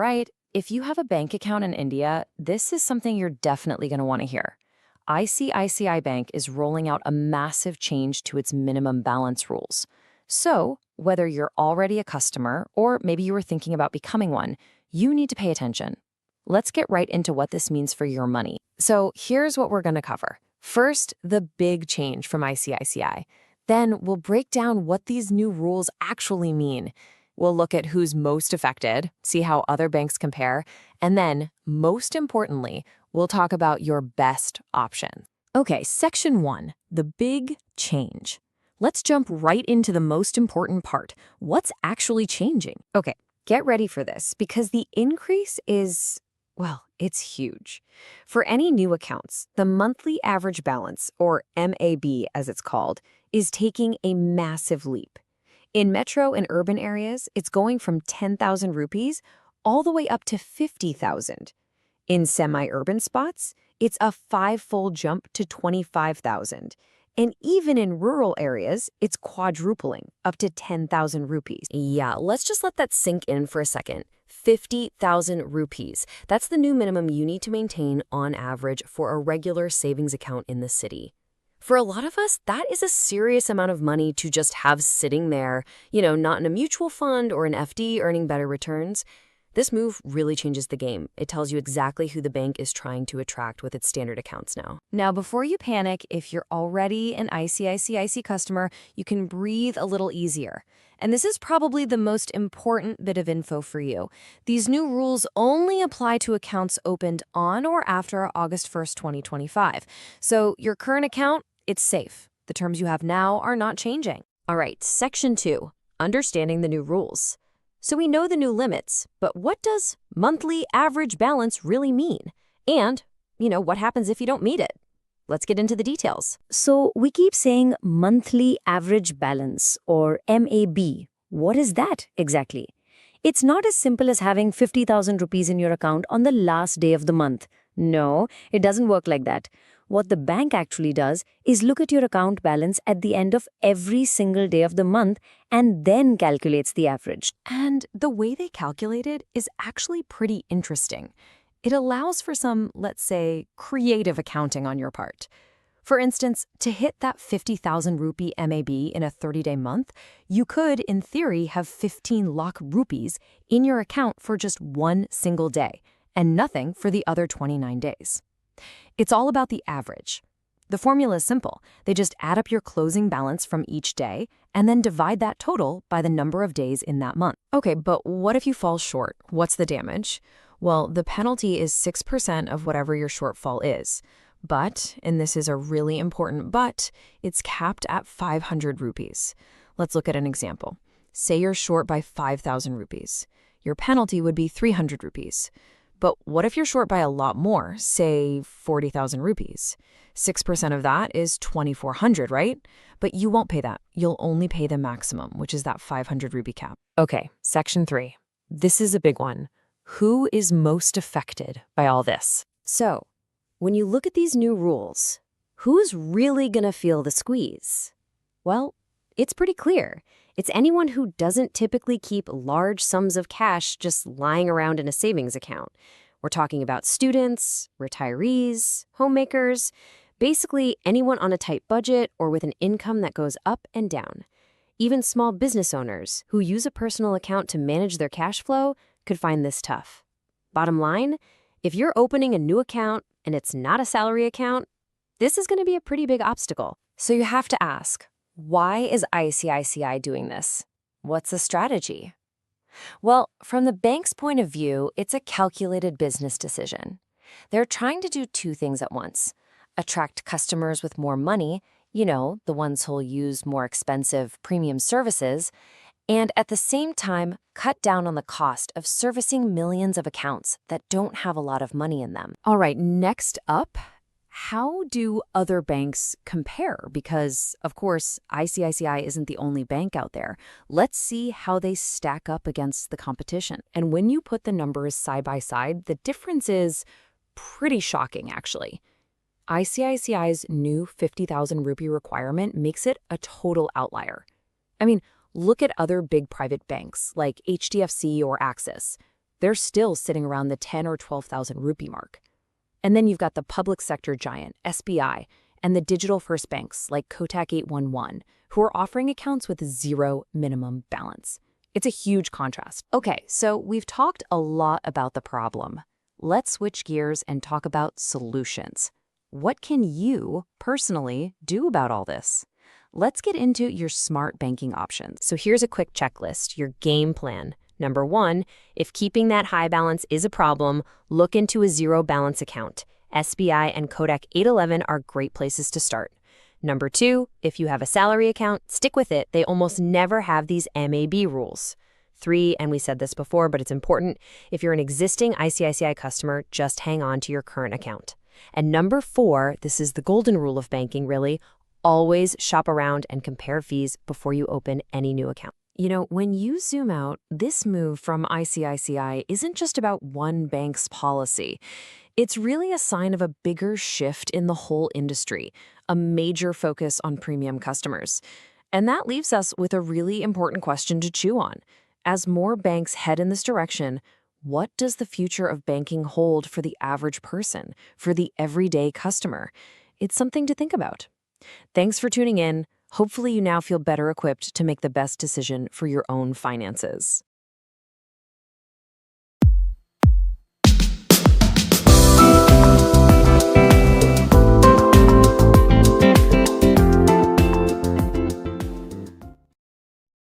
right, if you have a bank account in India, this is something you're definitely going to want to hear. ICICI Bank is rolling out a massive change to its minimum balance rules. So, whether you're already a customer or maybe you were thinking about becoming one, you need to pay attention. Let's get right into what this means for your money. So, here's what we're going to cover. First, the big change from ICICI. Then, we'll break down what these new rules actually mean. We'll look at who's most affected, see how other banks compare, and then, most importantly, we'll talk about your best option. Okay, Section 1, the big change. Let's jump right into the most important part. What's actually changing? Okay, get ready for this because the increase is, well, it's huge. For any new accounts, the monthly average balance, or MAB as it's called, is taking a massive leap. In metro and urban areas, it's going from 10,000 rupees all the way up to 50,000. In semi-urban spots, it's a five-fold jump to 25,000. And even in rural areas, it's quadrupling, up to 10,000 rupees. Yeah, let's just let that sink in for a second. 50,000 rupees. That's the new minimum you need to maintain on average for a regular savings account in the city. For a lot of us, that is a serious amount of money to just have sitting there, not in a mutual fund or an FD earning better returns. This move really changes the game. It tells you exactly who the bank is trying to attract with its standard accounts now. Now, before you panic, if you're already an ICICI customer, you can breathe a little easier. And this is probably the most important bit of info for you. These new rules only apply to accounts opened on or after August 1st, 2025. So your current account, it's safe. The terms you have now are not changing. All right, Section 2, understanding the new rules. So we know the new limits, but what does monthly average balance really mean? And, what happens if you don't meet it? Let's get into the details. So we keep saying monthly average balance, or MAB. What is that exactly? It's not as simple as having 50,000 rupees in your account on the last day of the month. No, it doesn't work like that. What the bank actually does is look at your account balance at the end of every single day of the month and then calculates the average. And the way they calculate it is actually pretty interesting. It allows for some, let's say, creative accounting on your part. For instance, to hit that 50,000 rupee MAB in a 30-day month, you could, in theory, have 15 lakh rupees in your account for just one single day, and nothing for the other 29 days. It's all about the average. The formula is simple. They just add up your closing balance from each day and then divide that total by the number of days in that month. Okay, but what if you fall short? What's the damage? Well, the penalty is 6% of whatever your shortfall is. But, and this is a really important but, it's capped at 500 rupees. Let's look at an example. Say you're short by 5,000 rupees. Your penalty would be 300 rupees. But what if you're short by a lot more, say 40,000 rupees? 6% of that is 2,400, right? But you won't pay that. You'll only pay the maximum, which is that 500 rupee cap. Okay, Section 3. This is a big one. Who is most affected by all this? So, when you look at these new rules, who's really gonna feel the squeeze? Well, it's pretty clear. It's anyone who doesn't typically keep large sums of cash just lying around in a savings account. We're talking about students, retirees, homemakers, basically anyone on a tight budget or with an income that goes up and down. Even small business owners who use a personal account to manage their cash flow could find this tough. Bottom line, if you're opening a new account and it's not a salary account, this is going to be a pretty big obstacle. So you have to ask, why is ICICI doing this? What's the strategy? Well, from the bank's point of view, it's a calculated business decision. They're trying to do two things at once: attract customers with more money, the ones who'll use more expensive premium services, and at the same time, cut down on the cost of servicing millions of accounts that don't have a lot of money in them. All right, next up, how do other banks compare? Because, of course, ICICI isn't the only bank out there. Let's see how they stack up against the competition. And when you put the numbers side by side, the difference is pretty shocking, actually. ICICI's new 50,000 rupee requirement makes it a total outlier. I mean, look at other big private banks like HDFC or Axis. they're still sitting around the 10 or 12,000 rupee mark. And then you've got the public sector giant, SBI, and the digital-first banks like Kotak 811, who are offering accounts with zero minimum balance. It's a huge contrast. Okay, so we've talked a lot about the problem. Let's switch gears and talk about solutions. What can you, personally, do about all this? Let's get into your smart banking options. So here's a quick checklist, your game plan. Number 1, if keeping that high balance is a problem, look into a zero balance account. SBI and Kodak 811 are great places to start. Number 2, if you have a salary account, stick with it. They almost never have these MAB rules. 3, and we said this before, but it's important, if you're an existing ICICI customer, just hang on to your current account. And number 4, this is the golden rule of banking, really, always shop around and compare fees before you open any new account. You know, when you zoom out, this move from ICICI isn't just about one bank's policy. It's really a sign of a bigger shift in the whole industry, a major focus on premium customers. And that leaves us with a really important question to chew on. As more banks head in this direction, what does the future of banking hold for the average person, for the everyday customer? It's something to think about. Thanks for tuning in. Hopefully you now feel better equipped to make the best decision for your own finances.